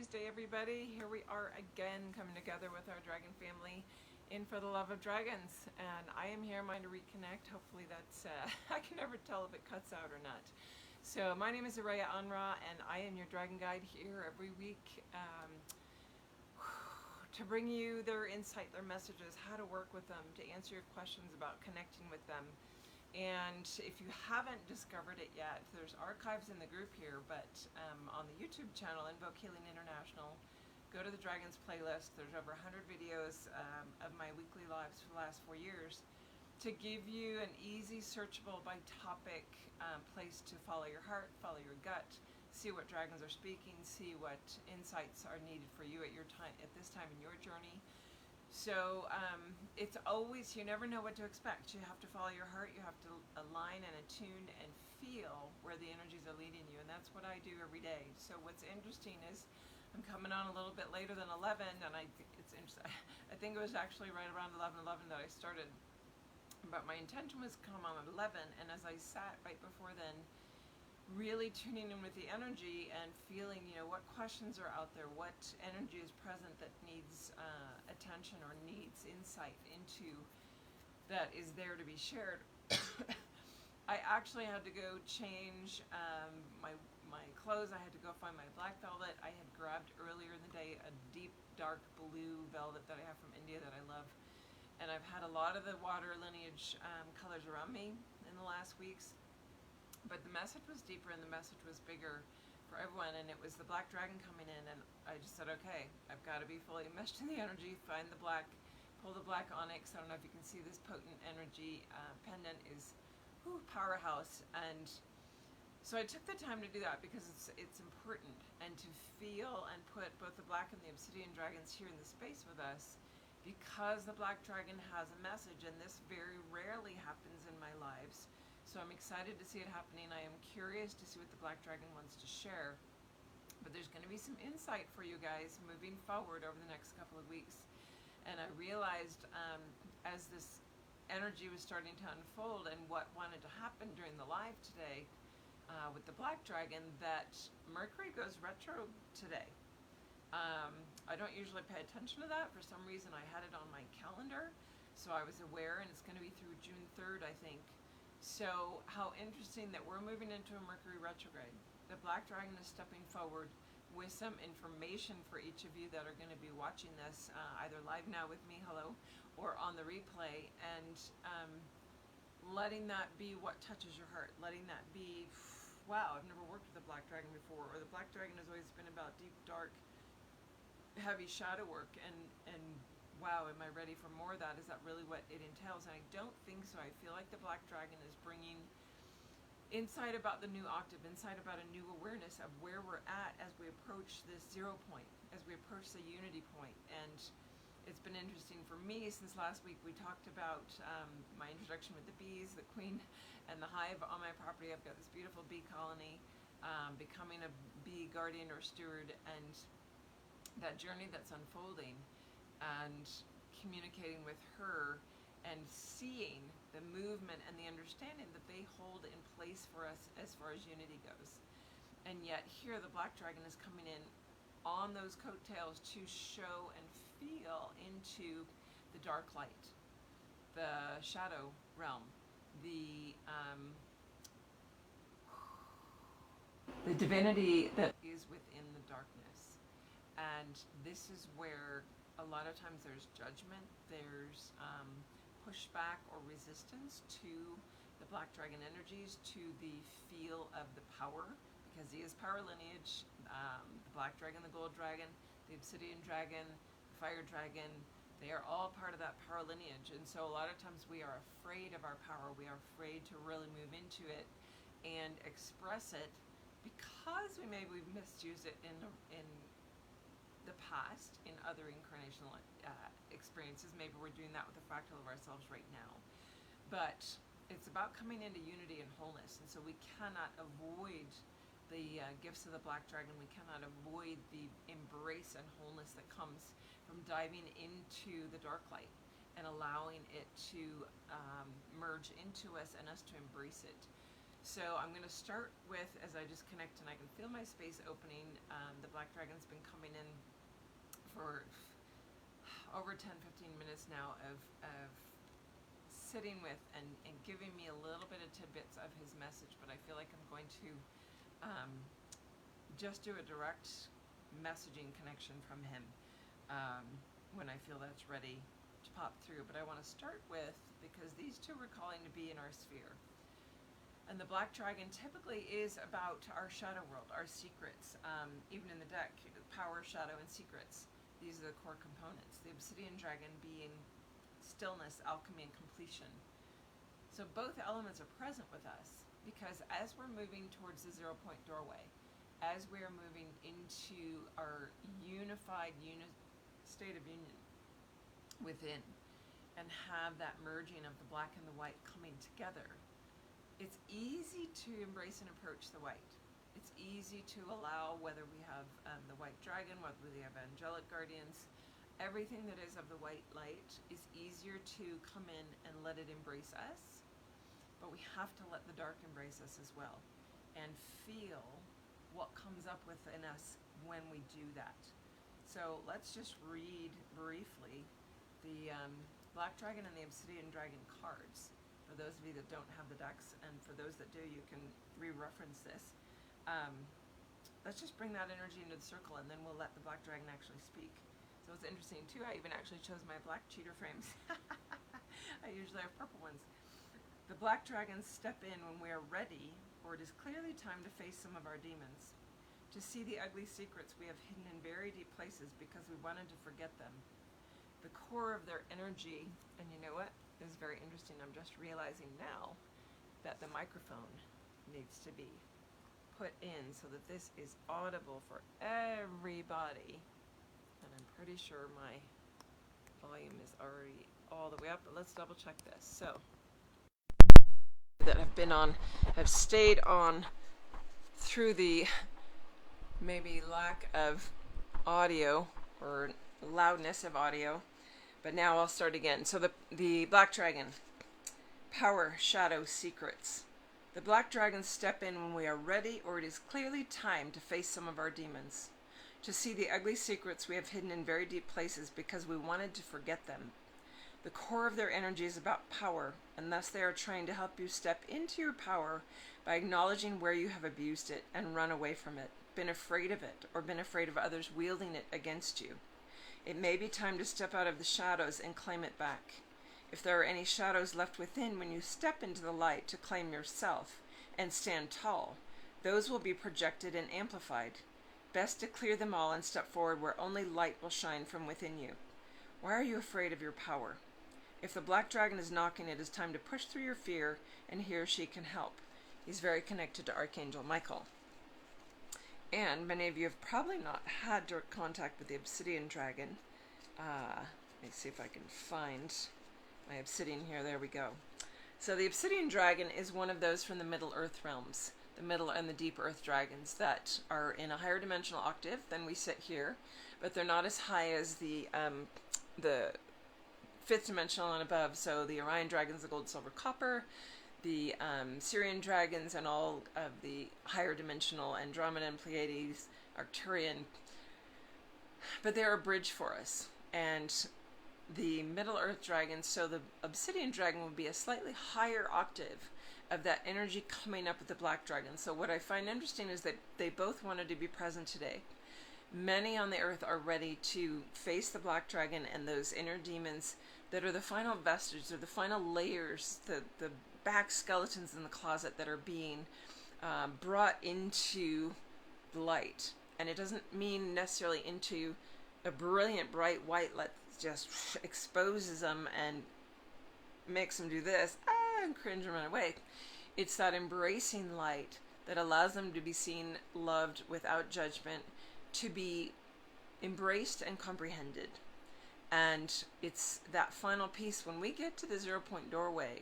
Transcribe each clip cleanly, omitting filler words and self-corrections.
Tuesday, everybody. Here we are again, coming together with our dragon family in for the love of dragons. And I am here, mine to reconnect. Hopefully that's, I can never tell if it cuts out or not. So my name is Araya Anra, and I am your dragon guide here every week to bring you their insight, their messages, how to work with them, to answer your questions about connecting with them. And if you haven't discovered it yet, there's archives in the group here, but on the YouTube channel, Invoke Healing International, go to the Dragons playlist. There's over 100 videos of my weekly lives for the last 4 years to give you an easy, searchable by topic place to follow your heart, follow your gut, see what dragons are speaking, see what insights are needed for you at your time, at this time in your journey. So it's always, you never know what to expect. You have to follow your heart, you have to align and attune and feel where the energies are leading you, and that's what I do every day. So what's interesting is I'm coming on a little bit later than 11, and I think it's interesting. I think it was actually right around 11:11 that I started, but my intention was to come on at 11, and as I sat right before then, really tuning in with the energy and feeling, you know, what questions are out there, what energy is present that needs attention or needs insight into, that is there to be shared. I actually had to go change my clothes. I had to go find my black velvet. I had grabbed earlier in the day a deep dark blue velvet that I have from India that I love, and I've had a lot of the water lineage colors around me in the last weeks. But the message was deeper and the message was bigger for everyone, and it was the black dragon coming in, and I just said, okay, I've got to be fully enmeshed in the energy, find the black, pull the black onyx. I don't know if you can see this potent energy. Pendant is powerhouse, and so I took the time to do that because it's important, and to feel and put both the black and the obsidian dragons here in the space with us, because the black dragon has a message, and this very rarely happens in my lives. So I'm excited to see it happening. I am curious to see what the black dragon wants to share. But there's going to be some insight for you guys moving forward over the next couple of weeks. And I realized as this energy was starting to unfold and what wanted to happen during the live today with the black dragon, that Mercury goes retro today. I don't usually pay attention to that. For some reason I had it on my calendar, so I was aware, and it's going to be through June 3rd, I think. So how interesting that we're moving into a Mercury retrograde. The black dragon is stepping forward with some information for each of you that are going to be watching this either live now with me, hello, or on the replay, and letting that be what touches your heart, letting that be, wow, I've never worked with a black dragon before, or the black dragon has always been about deep, dark, heavy shadow work, and wow, am I ready for more of that? Is that really what it entails? And I don't think so. I feel like the black dragon is bringing insight about the new octave, insight about a new awareness of where we're at as we approach this 0 point, as we approach the unity point. And it's been interesting for me since last week. We talked about my introduction with the bees, the queen and the hive on my property. I've got this beautiful bee colony, becoming a bee guardian or steward, and that journey that's unfolding, and communicating with her and seeing the movement and the understanding that they hold in place for us as far as unity goes. And yet here the black dragon is coming in on those coattails to show and feel into the dark light, the shadow realm, the divinity that is within the darkness. And this is where a lot of times there's judgment, there's pushback or resistance to the black dragon energies, to the feel of the power, because he is power lineage. The black dragon, the gold dragon, the obsidian dragon, the fire dragon, they are all part of that power lineage. And so a lot of times we are afraid of our power. We are afraid to really move into it and express it because we've misused it in the past, in other incarnational experiences. Maybe we're doing that with a fractal of ourselves right now. But it's about coming into unity and wholeness, and so we cannot avoid the gifts of the black dragon. We cannot avoid the embrace and wholeness that comes from diving into the dark light and allowing it to merge into us and us to embrace it. So I'm going to start with, as I just connect and I can feel my space opening, the black dragon's been coming in for over 10-15 minutes now of sitting with and giving me a little bit of tidbits of his message, but I feel like I'm going to just do a direct messaging connection from him when I feel that's ready to pop through. But I want to start with, because these two we're calling to be in our sphere. And the black dragon typically is about our shadow world, our secrets. Even in the deck, power, shadow, and secrets. These are the core components. The obsidian dragon being stillness, alchemy, and completion. So both elements are present with us, because as we're moving towards the 0 point doorway, as we are moving into our unified state of union within, and have that merging of the black and the white coming together, it's easy to embrace and approach the white. It's easy to allow, whether we have the white dragon, whether we have angelic guardians, everything that is of the white light is easier to come in and let it embrace us. But we have to let the dark embrace us as well, and feel what comes up within us when we do that. So let's just read briefly the Black Dragon and the Obsidian Dragon cards. For those of you that don't have the decks, and for those that do, you can re-reference this. Let's just bring that energy into the circle, and then we'll let the Black Dragon actually speak. So it's interesting too, I even actually chose my black cheater frames. I usually have purple ones. The Black Dragons step in when we are ready, or it is clearly time to face some of our demons, to see the ugly secrets we have hidden in very deep places because we wanted to forget them. The core of their energy, and you know what, is very interesting. I'm just realizing now that the microphone needs to be put in so that this is audible for everybody. And I'm pretty sure my volume is already all the way up, but let's double check this. So, that have stayed on through the maybe lack of audio or loudness of audio, but now I'll start again. So the Black Dragon, power, shadow, secrets. The Black Dragons step in when we are ready, or it is clearly time to face some of our demons, to see the ugly secrets we have hidden in very deep places because we wanted to forget them. The core of their energy is about power, and thus they are trying to help you step into your power by acknowledging where you have abused it and run away from it, been afraid of it, or been afraid of others wielding it against you. It may be time to step out of the shadows and claim it back. If there are any shadows left within when you step into the light to claim yourself and stand tall, those will be projected and amplified. Best to clear them all and step forward where only light will shine from within you. Why are you afraid of your power? If the Black Dragon is knocking, it is time to push through your fear, and he or she can help. He's very connected to Archangel Michael. And many of you have probably not had direct contact with the Obsidian Dragon. Let me see if I can find my Obsidian here. There we go. So the Obsidian Dragon is one of those from the Middle Earth realms, the Middle and the Deep Earth Dragons that are in a higher dimensional octave than we sit here, but they're not as high as the fifth dimensional and above. So the Orion Dragons, the Gold, Silver, Copper, the Syrian Dragons, and all of the higher dimensional Andromeda and Pleiades, Arcturian. But they're a bridge for us. And the Middle Earth Dragons, so the Obsidian Dragon would be a slightly higher octave of that energy coming up with the Black Dragon. So what I find interesting is that they both wanted to be present today. Many on the earth are ready to face the Black Dragon and those inner demons that are the final vestiges, or the final layers, the back skeletons in the closet that are being brought into the light. And it doesn't mean necessarily into a brilliant bright white light that just exposes them and makes them do this and cringe and run away. It's that embracing light that allows them to be seen, loved without judgment, to be embraced and comprehended. And it's that final piece when we get to the 0 point doorway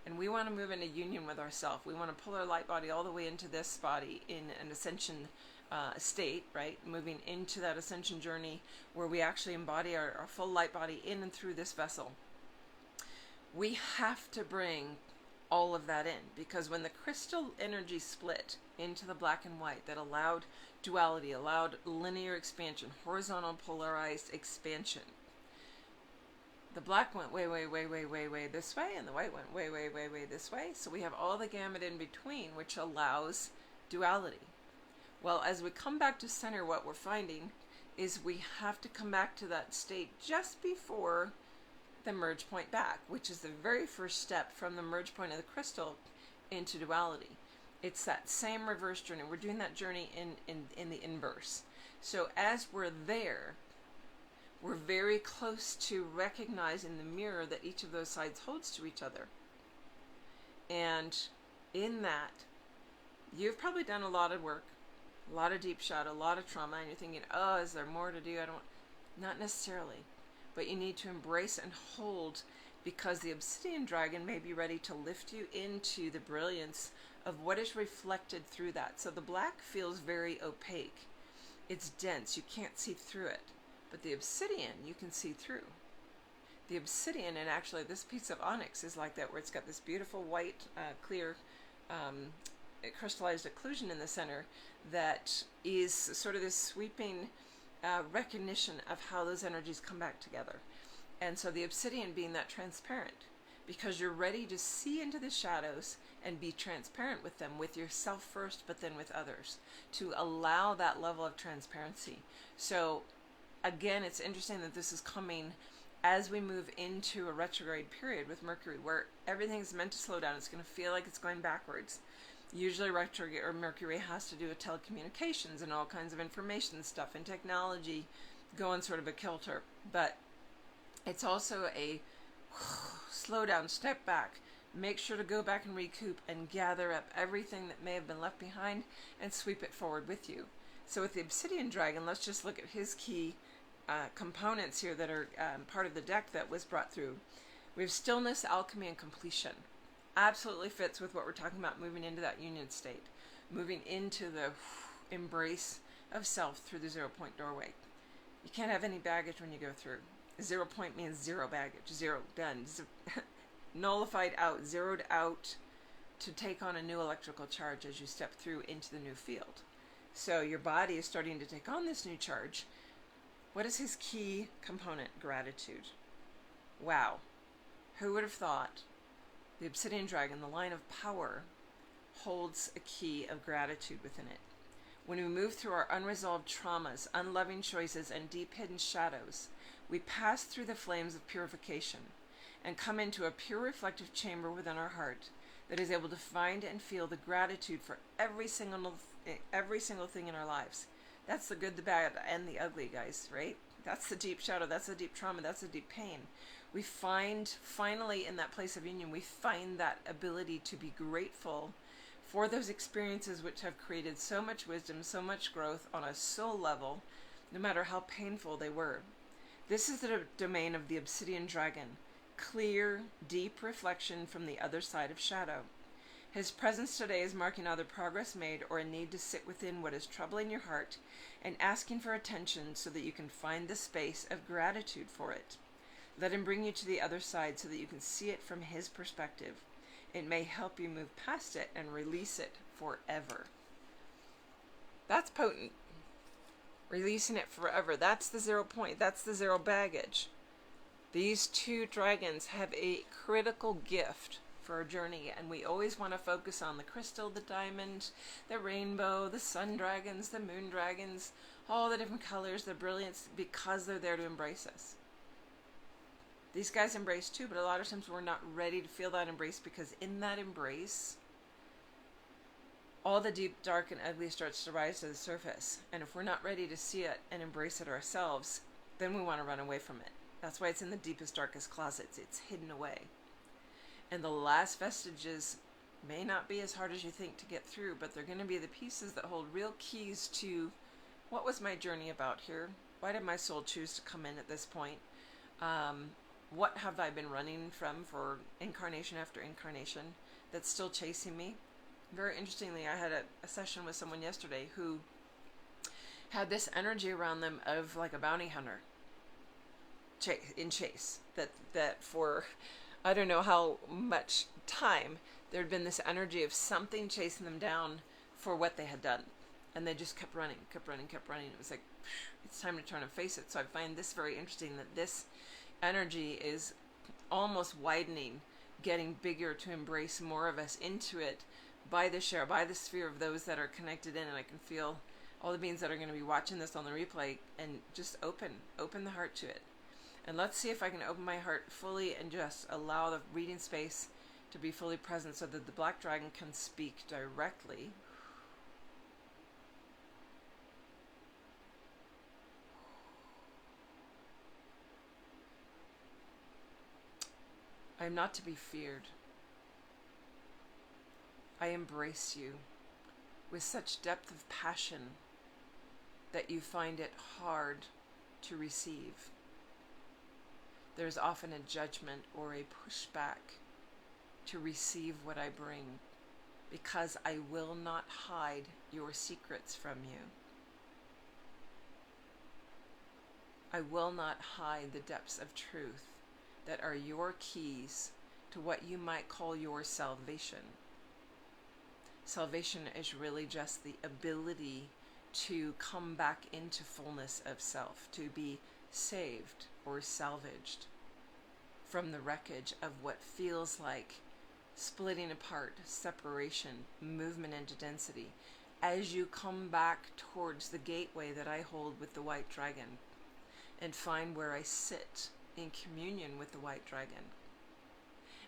and we want to move into union with ourselves. We want to pull our light body all the way into this body in an ascension state, right? Moving into that ascension journey where we actually embody our full light body in and through this vessel. We have to bring all of that in, because when the crystal energy split into the black and white, that allowed duality, allowed linear expansion, horizontal polarized expansion. The black went way this way, and the white went way this way. So we have all the gamut in between, which allows duality. Well, as we come back to center, what we're finding is we have to come back to that state just before the merge point back, which is the very first step from the merge point of the crystal into duality. It's that same reverse journey. We're doing that journey in the inverse. So as we're there, we're very close to recognizing the mirror that each of those sides holds to each other. And in that, you've probably done a lot of work, a lot of deep shadow, a lot of trauma, and you're thinking, oh, is there more to do? Not necessarily. But you need to embrace and hold, because the Obsidian Dragon may be ready to lift you into the brilliance of what is reflected through that. So the black feels very opaque. It's dense. You can't see through it. But the Obsidian, you can see through. The Obsidian, and actually this piece of Onyx is like that, where it's got this beautiful white, clear, crystallized occlusion in the center that is sort of this sweeping recognition of how those energies come back together. And so the Obsidian being that transparent, because you're ready to see into the shadows and be transparent with them, with yourself first, but then with others, to allow that level of transparency. So again, it's interesting that this is coming as we move into a retrograde period with Mercury, where everything's meant to slow down. It's going to feel like it's going backwards. Usually retrograde or Mercury has to do with telecommunications and all kinds of information stuff and technology going sort of a kilter. But it's also a slow down, step back, make sure to go back and recoup and gather up everything that may have been left behind and sweep it forward with you. So with the Obsidian Dragon, let's just look at his key components here that are part of the deck that was brought through. We have stillness, alchemy, and completion. Absolutely fits with what we're talking about, moving into that union state, moving into the embrace of self through the 0 point doorway. You can't have any baggage when you go through. 0 point means zero baggage, zero, done, nullified out, zeroed out to take on a new electrical charge as you step through into the new field. So your body is starting to take on this new charge. What is his key component? Gratitude. Wow. Who would have thought the Obsidian Dragon, the line of power, holds a key of gratitude within it? When we move through our unresolved traumas, unloving choices, and deep hidden shadows, we pass through the flames of purification and come into a pure reflective chamber within our heart that is able to find and feel the gratitude for every single thing in our lives. That's the good, the bad, and the ugly, guys, right? That's the deep shadow, that's the deep trauma, that's the deep pain. We find, finally, in that place of union, we find that ability to be grateful for those experiences which have created so much wisdom, so much growth on a soul level, no matter how painful they were. This is the domain of the Obsidian Dragon, clear, deep reflection from the other side of shadow. His presence today is marking either progress made or a need to sit within what is troubling your heart and asking for attention so that you can find the space of gratitude for it. Let him bring you to the other side so that you can see it from his perspective. It may help you move past it and release it forever. That's potent. Releasing it forever. That's the 0 point. That's the zero baggage. These two dragons have a critical gift for our journey, and we always want to focus on the crystal, the diamond, the rainbow, the sun dragons, the moon dragons, all the different colors, the brilliance, because they're there to embrace us. These guys embrace too, but a lot of times we're not ready to feel that embrace, because in that embrace, all the deep, dark, and ugly starts to rise to the surface. And if we're not ready to see it and embrace it ourselves, then we want to run away from it. That's why it's in the deepest, darkest closets. It's hidden away. And the last vestiges may not be as hard as you think to get through, but they're going to be the pieces that hold real keys to what was my journey about here? Why did my soul choose to come in at this point? What have I been running from for incarnation after incarnation that's still chasing me? Very interestingly, I had a session with someone yesterday who had this energy around them of like a bounty hunter in chase. That for I don't know how much time There had been this energy of something chasing them down for what they had done. And they just kept running, kept running, kept running. It was like, it's time to turn and face it. So I find this very interesting, that this energy is almost widening, getting bigger to embrace more of us into it by the share, by the sphere of those that are connected in. And I can feel all the beings that are going to be watching this on the replay, and just open the heart to it. And let's see if I can open my heart fully and just allow the reading space to be fully present so that the Black Dragon can speak directly. I am not to be feared. I embrace you with such depth of passion that you find it hard to receive. There's often a judgment or a pushback to receive what I bring, because I will not hide your secrets from you. I will not hide the depths of truth that are your keys to what you might call your salvation. Salvation is really just the ability to come back into fullness of self, to be saved or salvaged from the wreckage of what feels like splitting apart, separation, movement into density, as you come back towards the gateway that I hold with the white dragon and find where I sit in communion with the white dragon,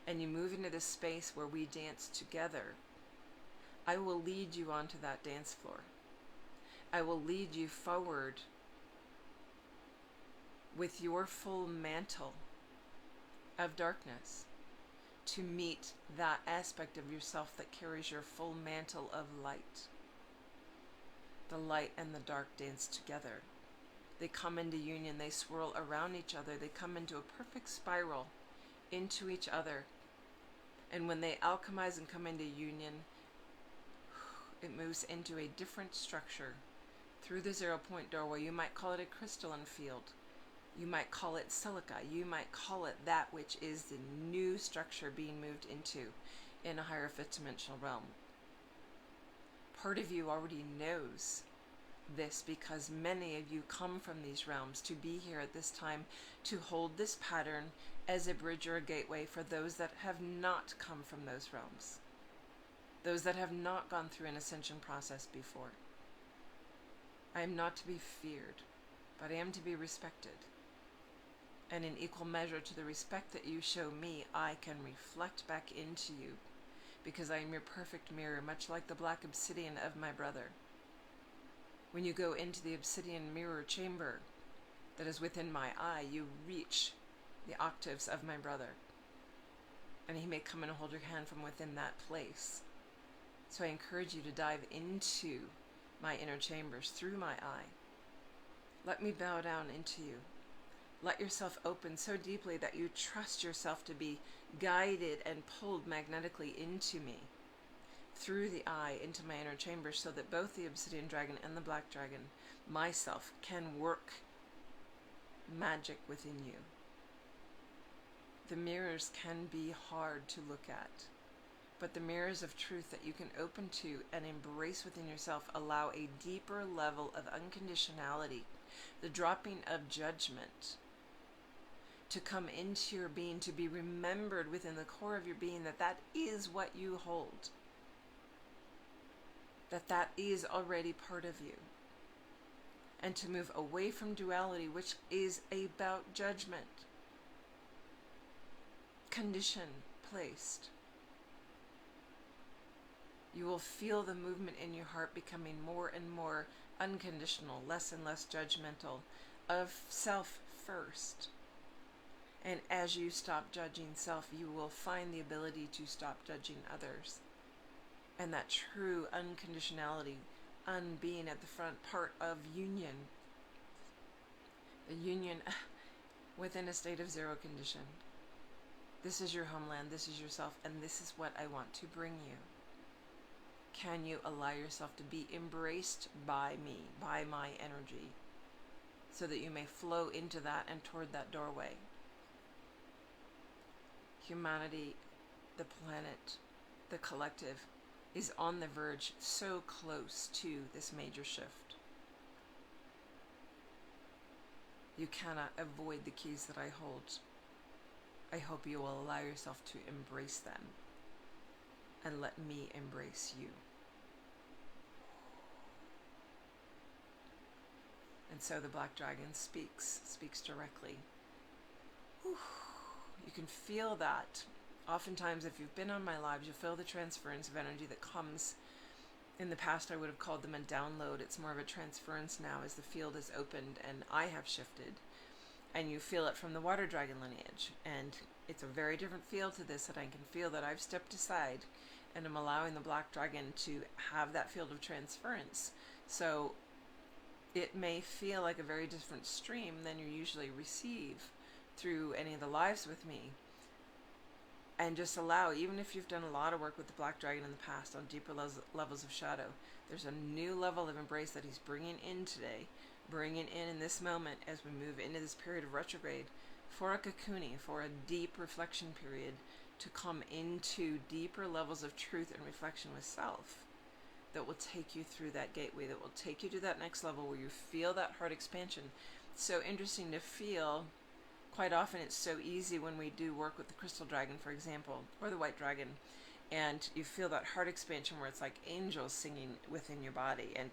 and you move into this space where we dance together. I will lead you onto that dance floor. I will lead you forward with your full mantle of darkness to meet that aspect of yourself that carries your full mantle of light. The light and the dark dance together. They come into union, they swirl around each other, they come into a perfect spiral into each other. And when they alchemize and come into union, it moves into a different structure through the 0 point doorway. You might call it a crystalline field. You might call it silica. You might call it that which is the new structure being moved into in a higher fifth dimensional realm. Part of you already knows this, because many of you come from these realms to be here at this time to hold this pattern as a bridge or a gateway for those that have not come from those realms, those that have not gone through an ascension process before. I am not to be feared, but I am to be respected. And in equal measure to the respect that you show me, I can reflect back into you, because I am your perfect mirror, much like the black obsidian of my brother. When you go into the obsidian mirror chamber that is within my eye, you reach the octaves of my brother, and he may come and hold your hand from within that place. So I encourage you to dive into my inner chambers through my eye. Let me bow down into you. Let yourself open so deeply that you trust yourself to be guided and pulled magnetically into me, through the eye, into my inner chamber, so that both the obsidian dragon and the black dragon, myself, can work magic within you. The mirrors can be hard to look at, but the mirrors of truth that you can open to and embrace within yourself allow a deeper level of unconditionality, the dropping of judgment, to come into your being, to be remembered within the core of your being that that is what you hold, that is already part of you, and to move away from duality, which is about judgment, condition placed. You will feel the movement in your heart becoming more and more unconditional, less and less judgmental, of self first. And as you stop judging self, you will find the ability to stop judging others. And that true unconditionality, unbeing at the front, part of union. The union within a state of zero condition. This is your homeland, this is yourself, and this is what I want to bring you. Can you allow yourself to be embraced by me, by my energy, so that you may flow into that and toward that doorway? Humanity, the planet, the collective is on the verge, so close to this major shift. You cannot avoid the keys that I hold. I hope you will allow yourself to embrace them and let me embrace you. And so the Black Dragon speaks directly. Whew. You can feel that. Oftentimes, if you've been on my lives, you'll feel the transference of energy that comes. In the past, I would have called them a download. It's more of a transference now as the field is opened and I have shifted. And you feel it from the water dragon lineage. And it's a very different feel to this, that I can feel that I've stepped aside and I'm allowing the Black Dragon to have that field of transference. So it may feel like a very different stream than you usually receive through any of the lives with me. And just allow, even if you've done a lot of work with the Black Dragon in the past on deeper levels of shadow, there's a new level of embrace that he's bringing in today, bringing in this moment as we move into this period of retrograde, for a cocooning, for a deep reflection period, to come into deeper levels of truth and reflection with self that will take you through that gateway, that will take you to that next level where you feel that heart expansion. It's so interesting to feel. Quite often it's so easy when we do work with the crystal dragon, for example, or the white dragon, and you feel that heart expansion where it's like angels singing within your body, and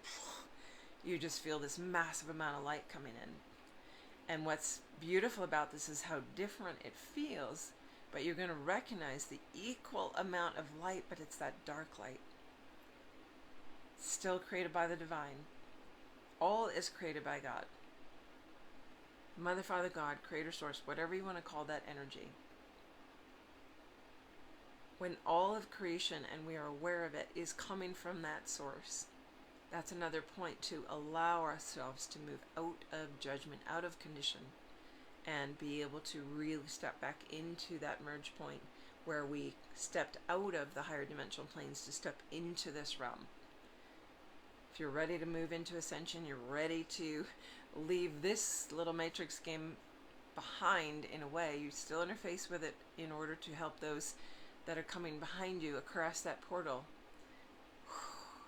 you just feel this massive amount of light coming in. And what's beautiful about this is how different it feels, but you're going to recognize the equal amount of light, but it's that dark light. Still created by the divine. All is created by God. Mother, Father, God, Creator, Source, whatever you want to call that energy. When all of creation, and we are aware of it, is coming from that source, that's another point to allow ourselves to move out of judgment, out of condition, and be able to really step back into that merge point where we stepped out of the higher dimensional planes to step into this realm. If you're ready to move into ascension, you're ready to leave this little matrix game behind in a way. You still interface with it in order to help those that are coming behind you across that portal.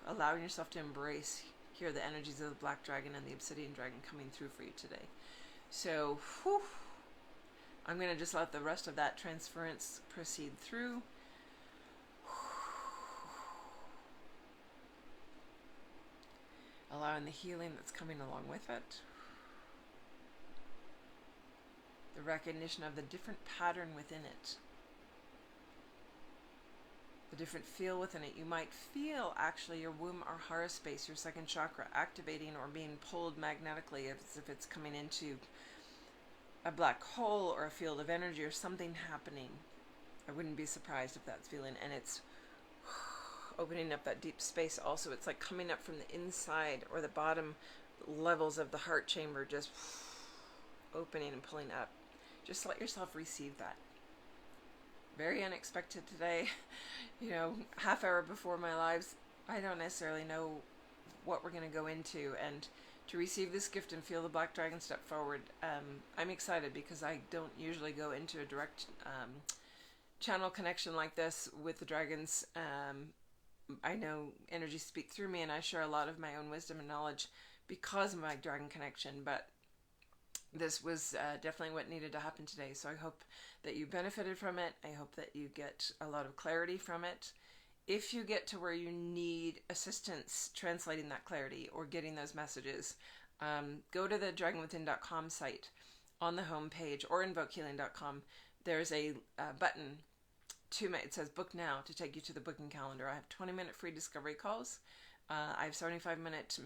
Allowing yourself to embrace, hear the energies of the Black Dragon and the Obsidian Dragon coming through for you today. So, I'm going to just let the rest of that transference proceed through. Allowing the healing that's coming along with it. The recognition of the different pattern within it. The different feel within it. You might feel actually your womb or hara space, your second chakra, activating or being pulled magnetically as if it's coming into a black hole or a field of energy or something happening. I wouldn't be surprised if that's feeling, and it's opening up that deep space. Also, it's like coming up from the inside or the bottom levels of the heart chamber, just opening and pulling up. Just let yourself receive that. Very unexpected today. You know, half hour before my lives, I don't necessarily know what we're going to go into, and to receive this gift and feel the Black Dragon step forward, I'm excited because I don't usually go into a direct channel connection like this with the dragons. I know energies speak through me, and I share a lot of my own wisdom and knowledge because of my dragon connection, but this was definitely what needed to happen today. So I hope that you benefited from it. I hope that you get a lot of clarity from it. If you get to where you need assistance translating that clarity or getting those messages, go to the dragonwithin.com site on the home page, or invokehealing.com. There's a button it says book now, to take you to the booking calendar. I have 20-minute free discovery calls. I have 75-minute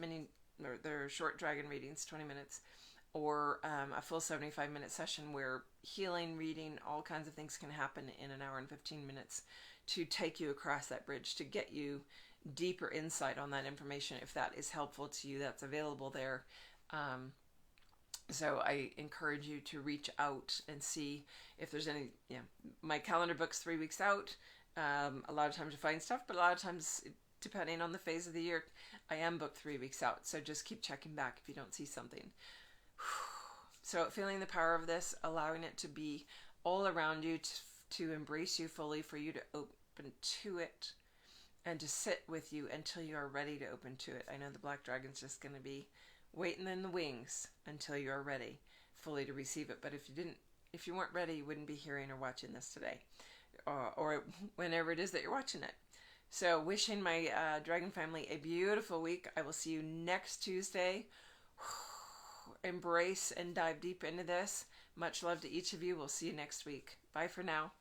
they're short dragon readings, 20 minutes, or a full 75-minute session where healing, reading, all kinds of things can happen in an hour and 15 minutes to take you across that bridge, to get you deeper insight on that information. If that is helpful to you, that's available there. So I encourage you to reach out and see if there's any, my calendar book's 3 weeks out. A lot of times you find stuff, but a lot of times, depending on the phase of the year, I am booked 3 weeks out. So just keep checking back if you don't see something. So feeling the power of this, allowing it to be all around you, to embrace you fully, for you to open to it and to sit with you until you are ready to open to it. I know the black dragon's just going to be waiting in the wings until you are ready fully to receive it. But if you weren't ready, you wouldn't be hearing or watching this today, or whenever it is that you're watching it. So wishing my dragon family a beautiful week. I will see you next Tuesday. Embrace and dive deep into this. Much love to each of you. We'll see you next week. Bye for now.